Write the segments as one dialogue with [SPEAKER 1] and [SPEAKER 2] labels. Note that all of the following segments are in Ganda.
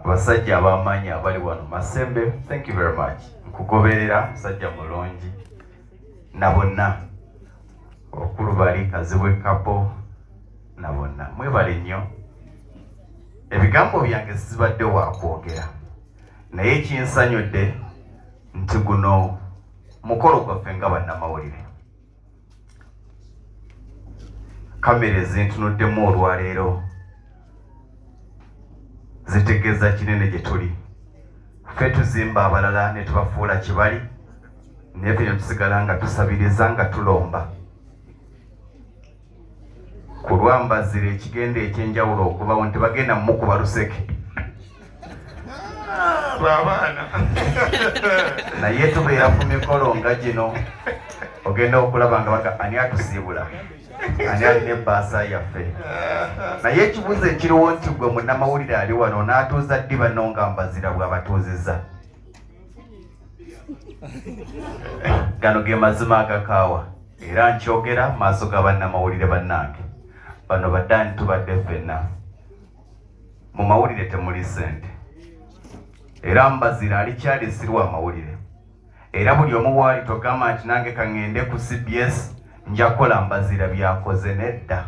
[SPEAKER 1] abasajja abamanyi abali wano Masembe, thank you very much. Nkugoberera musajja mulungi na bonna okulu bali Kazibwe Kapo na bonna mwebale nnyo. Ebigambo byange sibadde wa kwogera naye kinsanyudde nti guno mukolo gwaffe nga bannamawulire. Kamera zintunuddemu olwaleero zitegeeza kinene gye tuli. Ffe tuzimba abalala ne tubafuula kibali naye ffe ne tusigala nga tusabiriza nga tulomba. Kulwambazira ekigenda ekyenjawulo okubawo nti bagenda mukuba luseke abaana naye tubeera ku mikolo nga gino ogenda okulaba nga baga ani atusiibula ani alina ebbaasa yaffe. Naye ekibuzo ekiriwo nti gwe munnamawulire ali wano n'atuuza ddi banno nga mbazira bw'abatuuzizza. Gano ge mazima agakaawa era nkyogera mu maaso ga bannamawulire bannange. Bano baddaani tubadde ffenna mu mawulire temuli ssente era mbazira alikyali sirwa amawulire era buli omu waali togamba nti nange kaŋŋende ku CBS nja kukola mbazira byakoze nedda.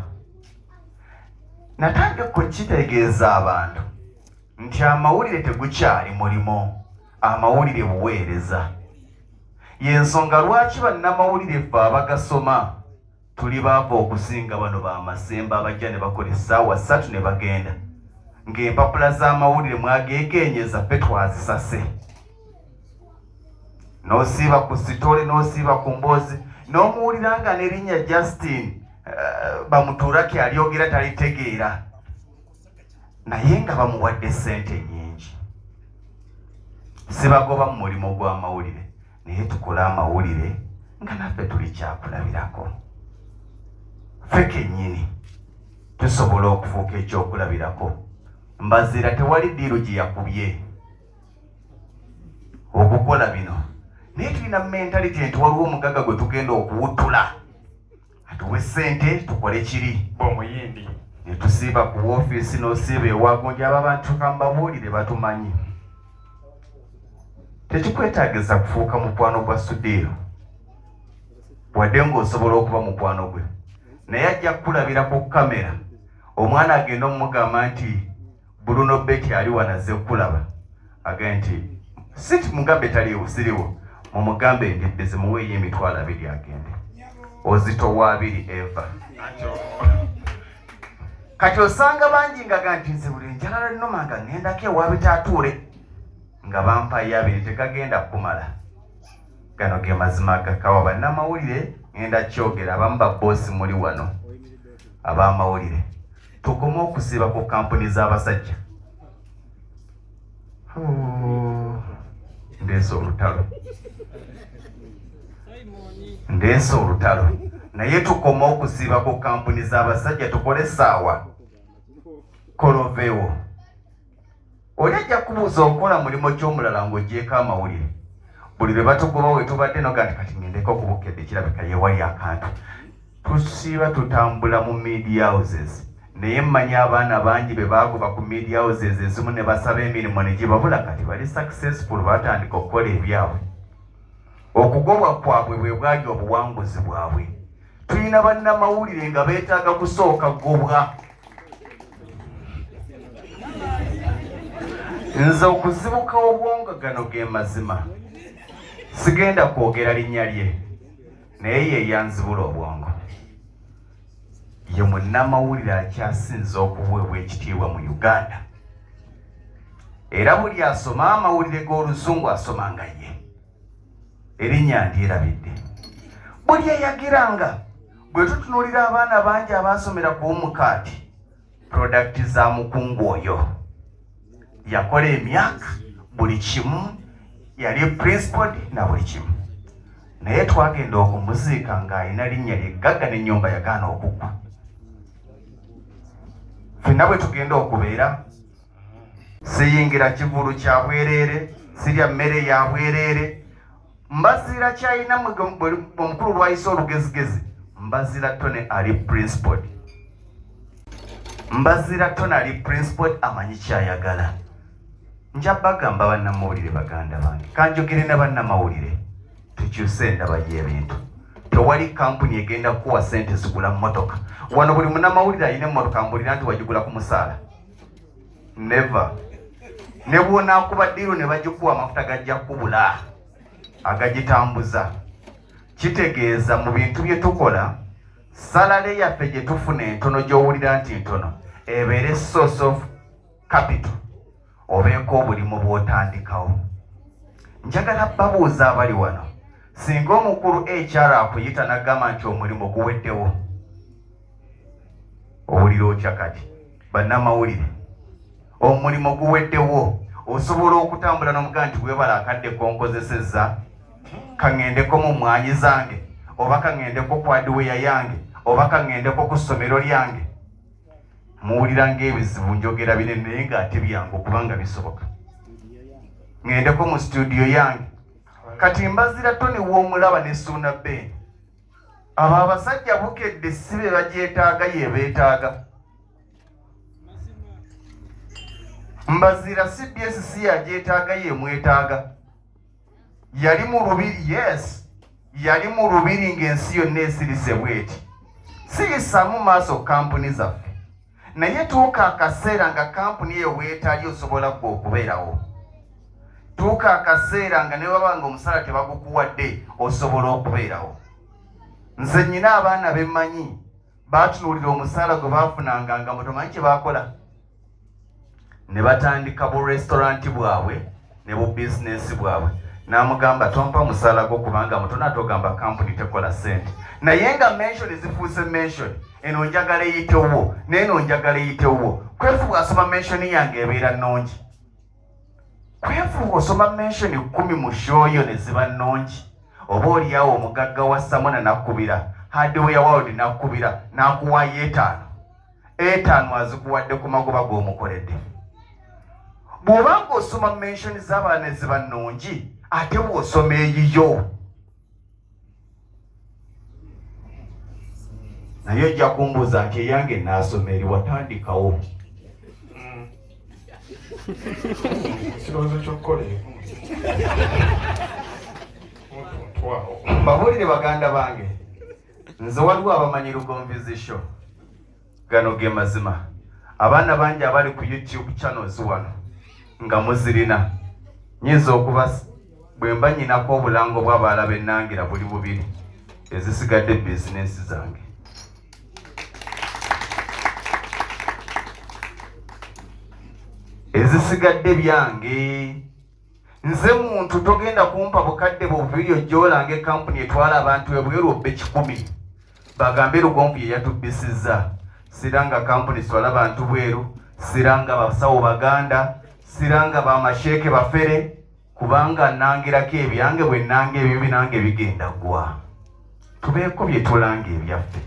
[SPEAKER 1] Natange kukitegeeza abantu nti amawulire tegukyali mulimo, amawulire buweereza. Y'ensonga lwaki bannamawulire ffe abagasoma tuli baava okusinga bano b'Amasembe abajja ne bakola essaawa 3 ne bagenda ng'empapula z'amawulire mwageekeenyeza ffe twazisase. N'osiiba ku sitole n'osiiba ku mboozi n'omuwulira nga n'erinnya Justin bamutuulaki alyogera talitegeera naye nga bamuwadde ssente nnyingi. Sibagoba mu mulimu gw'amawulire naye tukole amawulire nga naffe tuli kyakulabirako. Ffe kennyini tusobola okufuuka ekyokulabirako. Mbazira tewali ddiiru gye yakubye okukola bino naye tulina mentality nti waliwo omugaga gwe tugenda okuwutula atuwe ssente tukole kiri omuyindi ne tusiiba ku woofiisi n'osiiba ewagonja abo abantu tukambabuulire batumanyi. Tekikwetaagisa kufuuka mukwano gwa Sudeero wadde ng'osobola okuba mukwano gwe naye ajja kukulabira ku kamera omwana agenda omugamba nti Bruno Betty ali wanaze kulaba agenda nti siti mugambe taliwo siriwo mumugambe ndidde muweeyo emitwalo 2 agende Ozito wa 2 Eva kati osanga bangi nga nti nze buli njalala nnoma nga ng'endako ewabitaatuule nga bampayo 2 tegagenda kumala. Gano ge mazima gakawa bannamawulire ngenda kyogera abamu babboosi muli wano ab'amawulire tukoma okusiba ku kampuni z'abasajja. Ndeese olutalo naye tukoma okusiba ku kampuni z'abasajja tukole essaawa koloveewo. Oli ajja kubuuza okola mulimo ky'omulala ng'oggyeko amawulire buli lwe batugoba we tubadde noga nti kati ngendeko okubukedde kirabika yewali akantu. Tusiiba tutambula mu media houses naye mmanyi abaana bangi be baagoba ku media houses ezimu ne basaba emirimu ne gibabula kati bali successful batandika okukola ebyabwe. Okugobwa kwabwe bwe bwali obuwanguzi bwabwe. Tulina bannamawulire nga beetaaga kusooka gobwa. Nze okuzibuka obwongo gano ge mazima sigenda kwogera linnya lye naye ye yanzibula obwongo. Ye munnamawulire akyasinze okuweebwa ekitiibwa mu Uganda era buli asoma amawulire g'Oluzungu asomanga ye. Erinnya ndyerabidde buli eyagiranga bwe tutunuulira abaana bangi abaasomera ku Umukaati product za mukungu oyo yakola emyaka buli kimu yali principal na buli kimu naye twagenda okumuziika ng'alina linnya lyeggaga n'ennyumba yagaana okugwa. Ffenna bwe tugenda okubeera siyingira kivulu kya bwereere sirya mmere ya bwereere mbazira kyayina omukulu lwayise olugezigezi mbazira tone ali principal. Mbazira tone ali principal amanyi kyayagala nja bagamba bannamawulire baganda bange kanjogere ne bannamawulire tukyuse endaba y'ebintu. Tewali kampuni egenda kuwa sente zigula mmotoka. Wano buli munnamawulire alina emmotoka mbulira nti wagigula ku musaala. Never. Ne bw'onaakuba ddiiro ne bagikuwa amafuta gajja kubula agagitambuza. Kitegeeza mu bintu bye tukola salale yaffe gye tufuna entono gy'owulira nti ntono ebeere source of capital obeeko obulimu bw'otandikawo. Njagala babuuza abali wano, singa omukulu HR akuyita n'agamba nti omulimu guweddewo, owulira otya kati? Bannamawulire, omulimu guweddewo, osobola okutambula n'omugaa nti weebala akadde konkozesezza, kaŋŋendeko mu mwanyi zange, oba kaŋŋendeko ku hardware yange, oba kaŋŋendeko ku ssomero lyange. Muwulira ng'ebizibu njogera binene naye ng'ate byangu kubanga bisoboka. Ŋŋendeko mu studio yange, kati mbazira Tony w'omulaba ne Ssuuna Ben. Abo abasajja bukedde si be bagyetaaga ye beetaaga. Mbazira CBS si yagyetaaga ye mwetaaga. Yali mu lubiri, yes, yali mu lubiri ng'ensi yonna esirise bweti. Siyisaamu maaso kampuni zaffe, naye tuuka akaseera nga kampuni eyo bwetali osobola gwe okubeerawo. Tuuka akaseera nga ne baba nga omusaala tebagukuwadde osobola okubeerawo. Nze nnyina abaana bemmanyi baatunuulira omusaala gwe baafunanga nga mutomanyi kye baakola, ne batandika bu restaurant bwabwe ne bu bizinesi bwabwe. N'amugamba tompa musaala gwo kubanga mutono atogamba kampuni tekola sente. Naye nga mention zifuuse mention, eno njagala eyitewo n'eno njagala eyitewo. Kwefulukuta asoma mention yange ebeera nnungi. Kwefulukuta osoma mention 10 mu shoyo ne ziba nnungi. Oba oliawo omugagga wa Samona nakubira, hardware world nakubira, nakuwaayo 5 azikuwadde ku magoba g'omukoledde. Bw'obanga osoma mention z'abaana ziba nnungi, ate bw'osoma eyiyo naye ojja kumbuuza nti eyange naasoma eri watandikawo.
[SPEAKER 2] Kirowoozo ky'okukola
[SPEAKER 1] Mbabulire baganda bange, nze waliwo abamanyi Lugonvu show. Gano ge mazima. Abaana bangi abali ku YouTube channels wano nga muzirina, nyinza okuba bwe mba nyinako obulango bw'abaala bennangira buli bubiri ezisigadde bizinesi zange. Ezisigadde byange. Nze muntu togenda kumpa bukadde buviri ojjoolange kampuni etwala abantu ebweru obbe 10 bagambe Lugonvu ye yatubbisizza. Siranga kampuni twala abantu bweru, siranga basawo baganda, siranga bamasheeke bafere, kubanga nangirako ebyange bwe nange ebibi nange bigenda gwa. Tubeeko bye tulanga ebyaffe.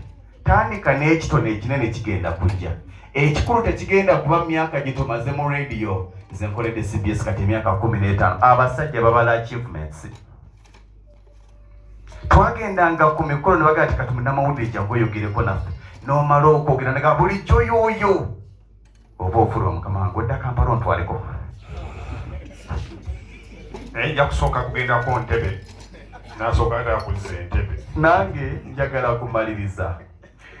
[SPEAKER 1] Tandika n'ekitono ekinene kigenda kujja. Ekikulu tekigenda kuba myaka gye tumaze mu radio. Nze nkoledde CBS kati emyaka 15. Abasajja babala achievements. Twagendanga ku mikolo ne bagati kati munnamawulire jangu oyogereko naffe. N'omala okwogera nga bulijjo yoyo oba ofulwa mukama wange odda Kampala ontwaleko.
[SPEAKER 2] naye nja kusooka kugendako Ntebe nasooka ddala kuzza Entebbe.
[SPEAKER 1] Nange njagala kumaliriza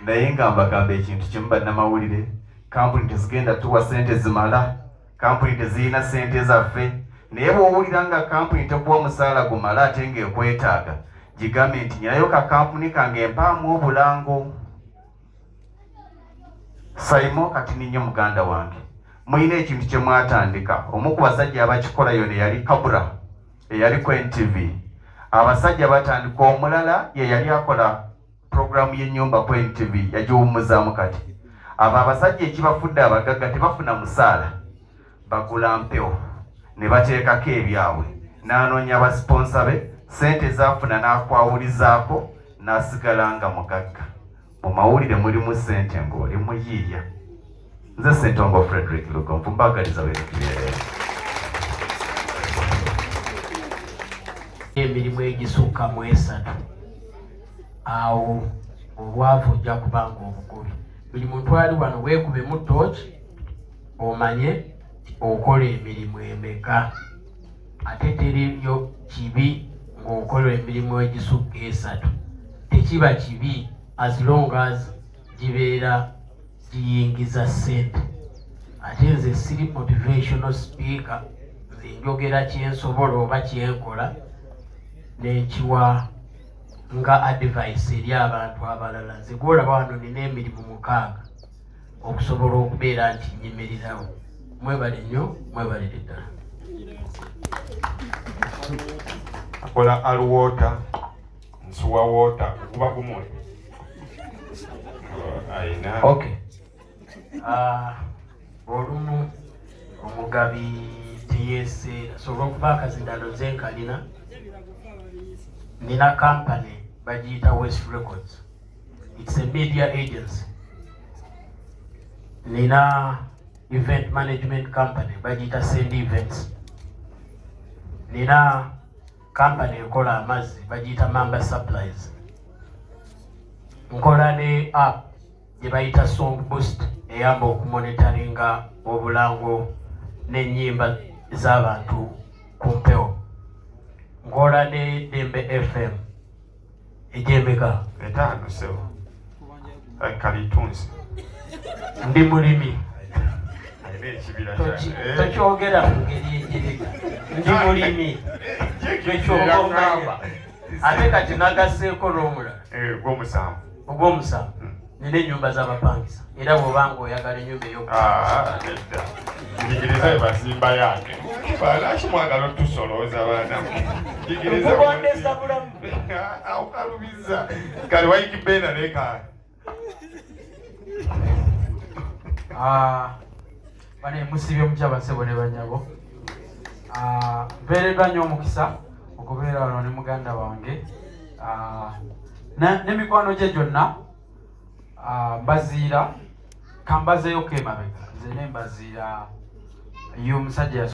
[SPEAKER 1] naye nga mbagamba ekintu kimu bannamawulire, kampuni tezigenda tuwa sente zimala, kampuni tezirina sente zaffe. Naye bw'owulira nga kampuni tekuwa musaala gumala ate ng'ekwetaaga, gigambe nti nyinayo ka kampuni kange mpaamu obulango. Saimo kati ninyo muganda wange, muyina ekintu kye mwatandika. Omu ku basajja abakikola yona yali Kabura eyali ku NTV. Abasajja batandika, omulala ye yali akola programu y'ennyumba ku NTV yagiwummuzaamu kati. Abo abasajja ekibafudde abagagga tebafuna musaala, bagula mpewo ne bateekako ebyabwe, n'anoonya abasiponsa be, sente zaafuna n'akwawulizaako n'asigala nga mugagga. Mu mawulire mulimu sente ng'oli muyiiya. Nze Ssentongo Frederick Lugonvu mbagaliza bwe tubeera.
[SPEAKER 3] Emirimu egisukka mu 3 awo obwavu ojja kubanga obukubi. Buli muntu ali wano weekubemu tooki omanye okola emirimu emeka ate teriyo kibi ng'okola emirimu egisukka 3 tekiba kibi as long as gibeera giyingiza ssente. Ate nze siri motivational speaker, nze njogera kyensobola oba kyenkola nekiwa nga advice eri abantu abalala. Nze gwolaba wano nina emirimu 6 okusobola okubeera nti nyimirirawo. Mwebale nnyo, mwebalire ddala.
[SPEAKER 2] Akola alwater, nsuwa water, kuba gumwe. Alina.
[SPEAKER 3] Okay. Olumu omugabi teyeseera sobola okuba akazindalo zenkalina. Nina company bagiyita West Records. It's a media agency. Nina event management company bagiyita Sendi Events. Nina company ekola amazzi bagiyita Mamba Supplies. Nkola ne app gye bayita Song Boost eyamba okumonitoringa obulango n'ennyimba z'abantu ku mpewo. Nkola ne Dembe FM ejemeka
[SPEAKER 2] 5 sebo. Kalitunzi.
[SPEAKER 3] Ndi mulimi.
[SPEAKER 2] Ekibira
[SPEAKER 3] tokyogera mu ngeri enjereka. Ndi mulimi. Kyekyogamba. Ate kati nagaseeko n'omulala.
[SPEAKER 2] Ogw'omusanvu.
[SPEAKER 3] Ogw'omusanvu. Nina ennyumba z'abapangisa. Era bw'obanga oyagala ennyumba
[SPEAKER 2] nedda. Njigiriza ebazimba yange. Lwaki mwagala otusolooza baana?
[SPEAKER 3] okubondesa bulamu.
[SPEAKER 2] Awukalubiza. Kale wayikibeena neka.
[SPEAKER 4] Bane musibye mukyaba sebo ne banyabo. Mpeereddwa nnyo omukisa okubeera wano ne muganda wange. Ne mikwano gye gyonna mbaziira kambazeeyo kemabega. Nze ne mbaziira y'omusajja